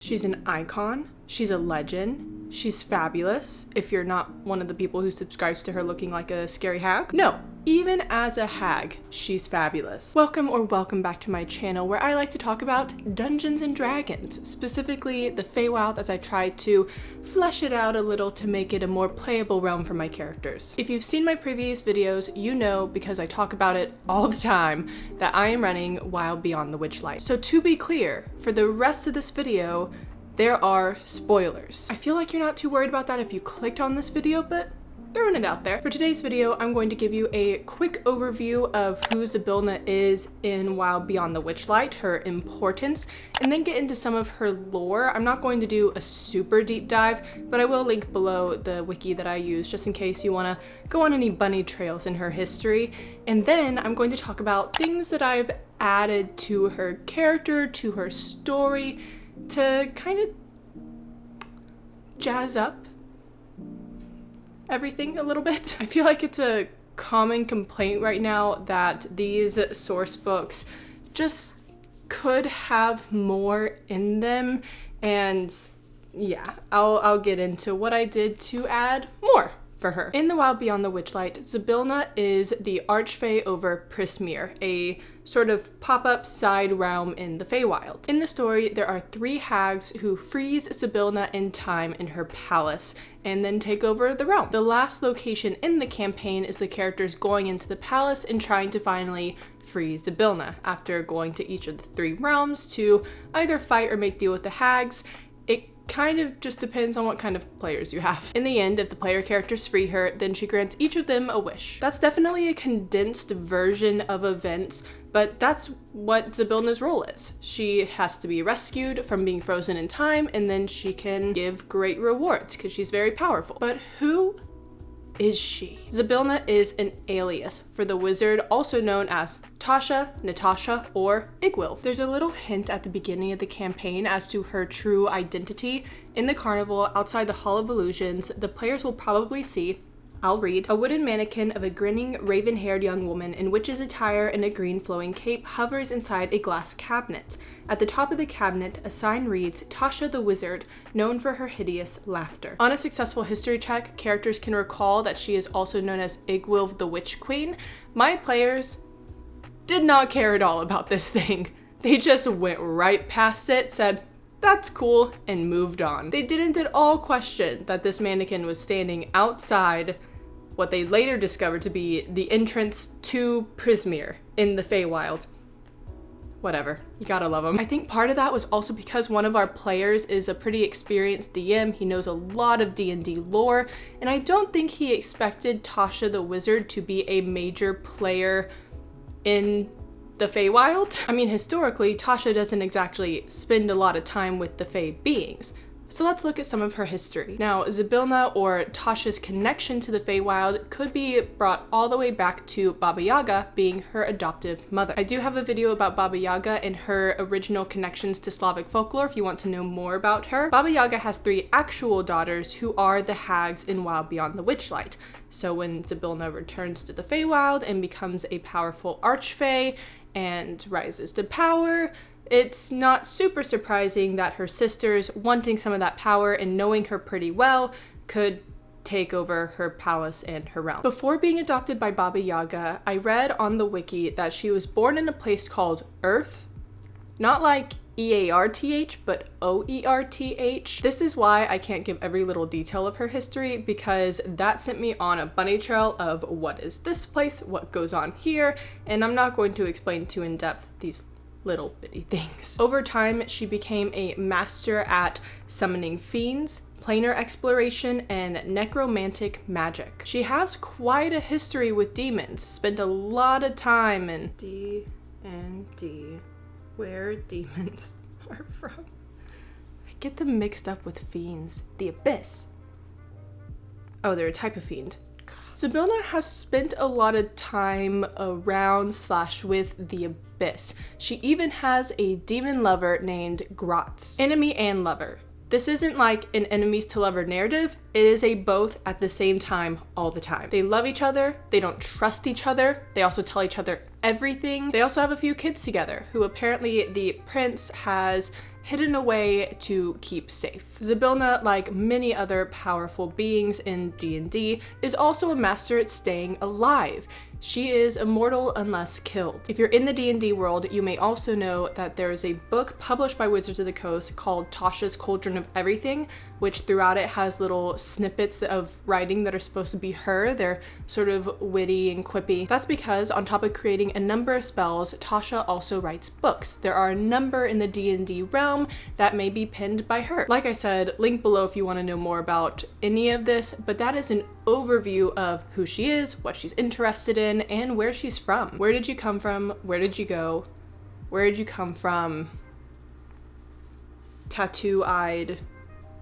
She's an icon. She's a legend. She's fabulous. If you're not one of the people who subscribes to her looking like a scary hag. No, even as a hag, she's fabulous. Welcome back to my channel where I like to talk about Dungeons and Dragons, specifically the Feywild, as I try to flesh it out a little to make it a more playable realm for my characters. If you've seen my previous videos, you know, because I talk about it all the time, that I am running Wild Beyond the Witchlight. So to be clear, for the rest of this video, there are spoilers. I feel like you're not too worried about that if you clicked on this video, but throwing it out there. For today's video, I'm going to give you a quick overview of who Zybilna is in Wild Beyond the Witchlight, her importance, and then get into some of her lore. I'm not going to do a super deep dive, but I will link below the wiki that I use just in case you want to go on any bunny trails in her history. And then I'm going to talk about things that I've added to her character, to her story, to kind of jazz up everything a little bit. I feel like it's a common complaint right now that these source books just could have more in them, and yeah, I'll get into what I did to add more for her. In the Wild Beyond the Witchlight, Zybilna is the archfey over Prismeer, a sort of pop-up side realm in the Feywild. In the story, there are 3 hags who freeze Zybilna in time in her palace and then take over the realm. The last location in the campaign is the characters going into the palace and trying to finally free Zybilna after going to each of the 3 realms to either fight or make deal with the hags. Kind of just depends on what kind of players you have. In the end, if the player characters free her, then she grants each of them a wish. That's definitely a condensed version of events, but that's what Zybilna's role is. She has to be rescued from being frozen in time, and then she can give great rewards because she's very powerful. But who is she? Zybilna is an alias for the wizard, also known as Tasha, Natasha, or Igwilf. There's a little hint at the beginning of the campaign as to her true identity. In the carnival outside the Hall of Illusions, the players will probably see, I'll read, a wooden mannequin of a grinning, raven-haired young woman in witch's attire and a green flowing cape hovers inside a glass cabinet. At the top of the cabinet, a sign reads, Tasha the Wizard, known for her hideous laughter. On a successful history check, characters can recall that she is also known as Igwilf the Witch Queen. My players did not care at all about this thing. They just went right past it, said, that's cool, and moved on. They didn't at all question that this mannequin was standing outside what they later discovered to be the entrance to Prismeer in the Feywild. Whatever, you gotta love them. I think part of that was also because one of our players is a pretty experienced DM. He knows a lot of D&D lore, and I don't think he expected Tasha the Wizard to be a major player in the Feywild. I mean, historically, Tasha doesn't exactly spend a lot of time with the Fey beings. So let's look at some of her history. Now, Zybilna, or Tasha's connection to the Feywild, could be brought all the way back to Baba Yaga being her adoptive mother. I do have a video about Baba Yaga and her original connections to Slavic folklore if you want to know more about her. Baba Yaga has 3 actual daughters who are the hags in Wild Beyond the Witchlight. So when Zybilna returns to the Feywild and becomes a powerful archfey and rises to power, it's not super surprising that her sisters, wanting some of that power and knowing her pretty well, could take over her palace and her realm. Before being adopted by Baba Yaga, I read on the wiki that she was born in a place called Earth, not like E-A-R-T-H, but O-E-R-T-H. This is why I can't give every little detail of her history, because that sent me on a bunny trail of what is this place, what goes on here, and I'm not going to explain too in depth these little bitty things. Over time, she became a master at summoning fiends, planar exploration, and necromantic magic. She has quite a history with demons, spent a lot of time in D&D, where demons are from. I get them mixed up with fiends. The Abyss. Oh, they're a type of fiend. Zybilna has spent a lot of time around / with the Abyss. She even has a demon lover named Grotz. Enemy and lover. This isn't like an enemies to lover narrative, it is a both at the same time all the time. They love each other, they don't trust each other, they also tell each other everything. They also have a few kids together, who apparently the prince has hidden away to keep safe. Zybilna, like many other powerful beings in D&D, is also a master at staying alive. She is immortal unless killed. If you're in the D&D world, you may also know that there is a book published by Wizards of the Coast called Tasha's Cauldron of Everything, which throughout it has little snippets of writing that are supposed to be her. They're sort of witty and quippy. That's because on top of creating a number of spells, Tasha also writes books. There are a number in the D&D realm that may be penned by her. Like I said, link below if you want to know more about any of this, but that is an overview of who she is, what she's interested in, and where she's from. Where did you come from? Where did you go? Where did you come from? Tattoo-eyed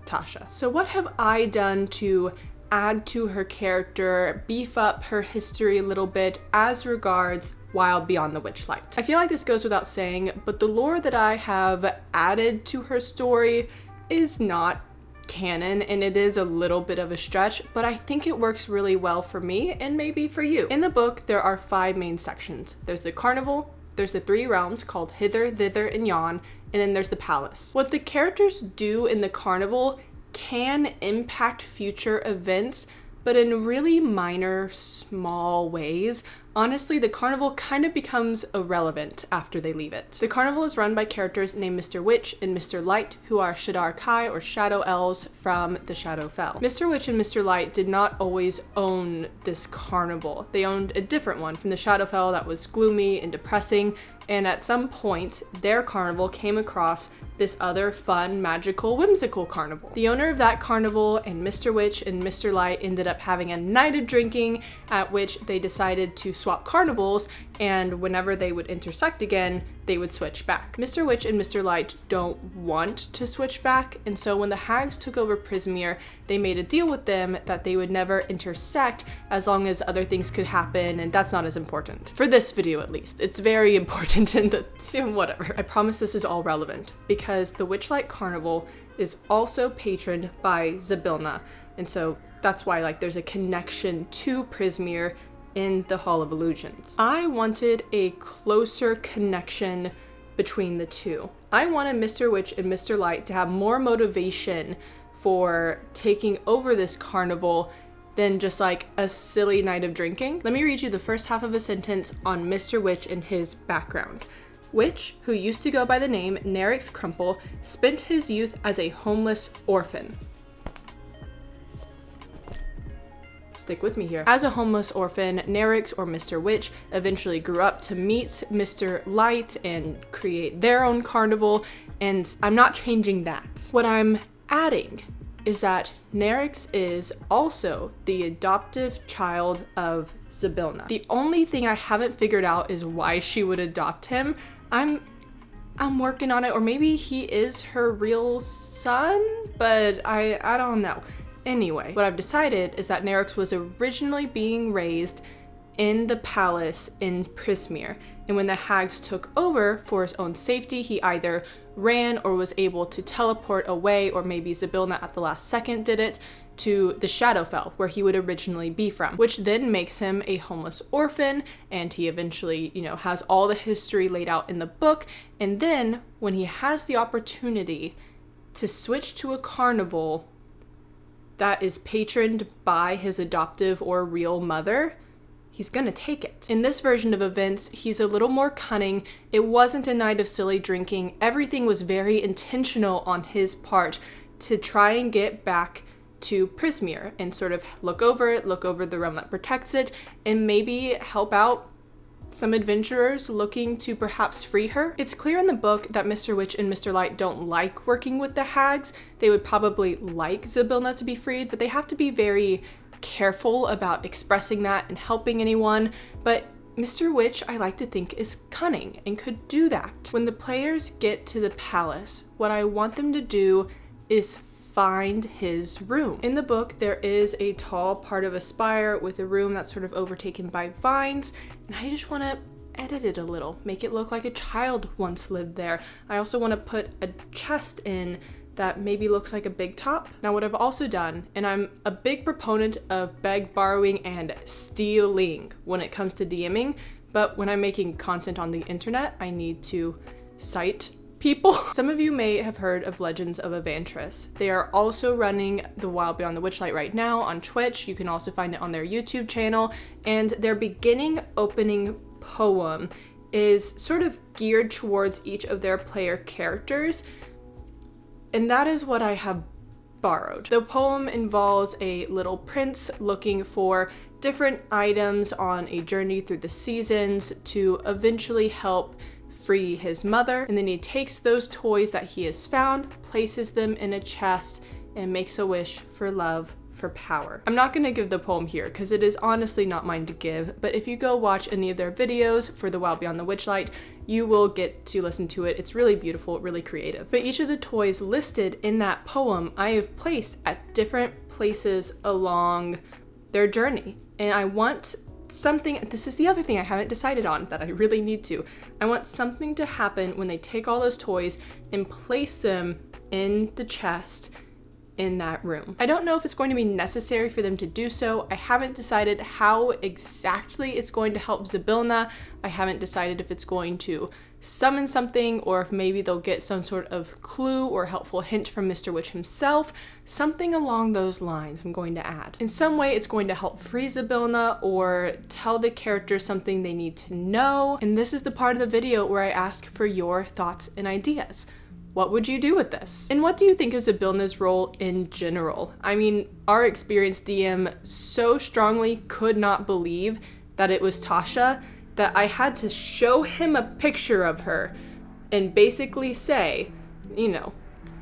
Tasha. So what have I done to add to her character, beef up her history a little bit as regards Wild Beyond the Witchlight? I feel like this goes without saying, but the lore that I have added to her story is not canon, and it is a little bit of a stretch, but I think it works really well for me and maybe for you. In the book, there are 5 main sections. There's the carnival, there's the 3 realms called Hither, Thither, and Yon, and then there's the palace. What the characters do in the carnival can impact future events, but in really minor, small ways. Honestly, the carnival kind of becomes irrelevant after they leave it. The carnival is run by characters named Mr. Witch and Mr. Light, who are Shadar Kai, or Shadow Elves from the Shadowfell. Mr. Witch and Mr. Light did not always own this carnival. They owned a different one from the Shadowfell that was gloomy and depressing, and at some point, their carnival came across this other fun, magical, whimsical carnival. The owner of that carnival and Mr. Witch and Mr. Light ended up having a night of drinking at which they decided to swap carnivals, and whenever they would intersect again, they would switch back. Mr. Witch and Mr. Light don't want to switch back, and so when the hags took over Prismeer, they made a deal with them that they would never intersect as long as other things could happen, and that's not as important. For this video at least. It's very important in the whatever. I promise this is all relevant, because the Witchlight Carnival is also patroned by Zybilna, and so that's why there's a connection to Prismeer in the Hall of Illusions. I wanted a closer connection between the two. I wanted Mr. Witch and Mr. Light to have more motivation for taking over this carnival than just a silly night of drinking. Let me read you the first half of a sentence on Mr. Witch and his background. Witch, who used to go by the name Nerix Crumple, spent his youth as a homeless orphan. Stick with me here. As a homeless orphan, Nerix, or Mr. Witch, eventually grew up to meet Mr. Light and create their own carnival, and I'm not changing that. What I'm adding is that Nerix is also the adoptive child of Zybilna. The only thing I haven't figured out is why she would adopt him. I'm working on it, or maybe he is her real son, but I don't know. Anyway, what I've decided is that Nerix was originally being raised in the palace in Prismeer, and when the hags took over for his own safety, he either ran or was able to teleport away, or maybe Zybilna at the last second did it, to the Shadowfell, where he would originally be from, which then makes him a homeless orphan, and he eventually, has all the history laid out in the book, and then when he has the opportunity to switch to a carnival that is patroned by his adoptive or real mother, he's gonna take it. In this version of events, he's a little more cunning. It wasn't a night of silly drinking. Everything was very intentional on his part to try and get back to Prismeer and sort of look over the realm that protects it, and maybe help out some adventurers looking to perhaps free her. It's clear in the book that Mr. Witch and Mr. Light don't like working with the hags. They would probably like Zybilna to be freed, but they have to be very careful about expressing that and helping anyone. But Mr. Witch, I like to think, is cunning and could do that. When the players get to the palace, what I want them to do is find his room. In the book, there is a tall part of a spire with a room that's sort of overtaken by vines, and I just want to edit it a little, make it look like a child once lived there. I also want to put a chest in that maybe looks like a big top. Now, what I've also done, and I'm a big proponent of beg, borrowing, and stealing when it comes to DMing, but when I'm making content on the internet, I need to cite people. Some of you may have heard of Legends of Evantris. They are also running The Wild Beyond the Witchlight right now on Twitch. You can also find it on their YouTube channel, and their beginning opening poem is sort of geared towards each of their player characters, and that is what I have borrowed. The poem involves a little prince looking for different items on a journey through the seasons to eventually help free his mother, and then he takes those toys that he has found, places them in a chest, and makes a wish for love, for power. I'm not gonna give the poem here because it is honestly not mine to give, but if you go watch any of their videos for The Wild Beyond the Witchlight, you will get to listen to it. It's really beautiful, really creative. But each of the toys listed in that poem, I have placed at different places along their journey. And I want something, this is the other thing I haven't decided on that I really need to. I want something to happen when they take all those toys and place them in the chest in that room. I don't know if it's going to be necessary for them to do so. I haven't decided how exactly it's going to help Zybilna. I haven't decided if it's going to summon something or if maybe they'll get some sort of clue or helpful hint from Mr. Witch himself. Something along those lines I'm going to add. In some way it's going to help free Zybilna or tell the character something they need to know. And this is the part of the video where I ask for your thoughts and ideas. What would you do with this? And what do you think of Zybilna's role in general? I mean, our experienced DM so strongly could not believe that it was Tasha that I had to show him a picture of her and basically say, you know,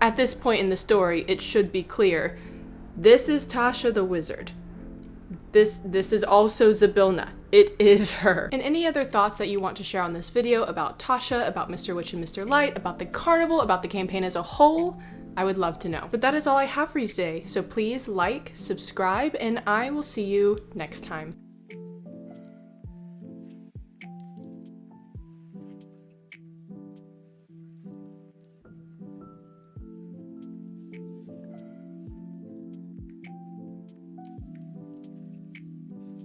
at this point in the story, it should be clear, this is Tasha the wizard. This is also Zybilna. It is her. And any other thoughts that you want to share on this video about Tasha, about Mr. Witch and Mr. Light, about the carnival, about the campaign as a whole, I would love to know. But that is all I have for you today. So please like, subscribe, and I will see you next time.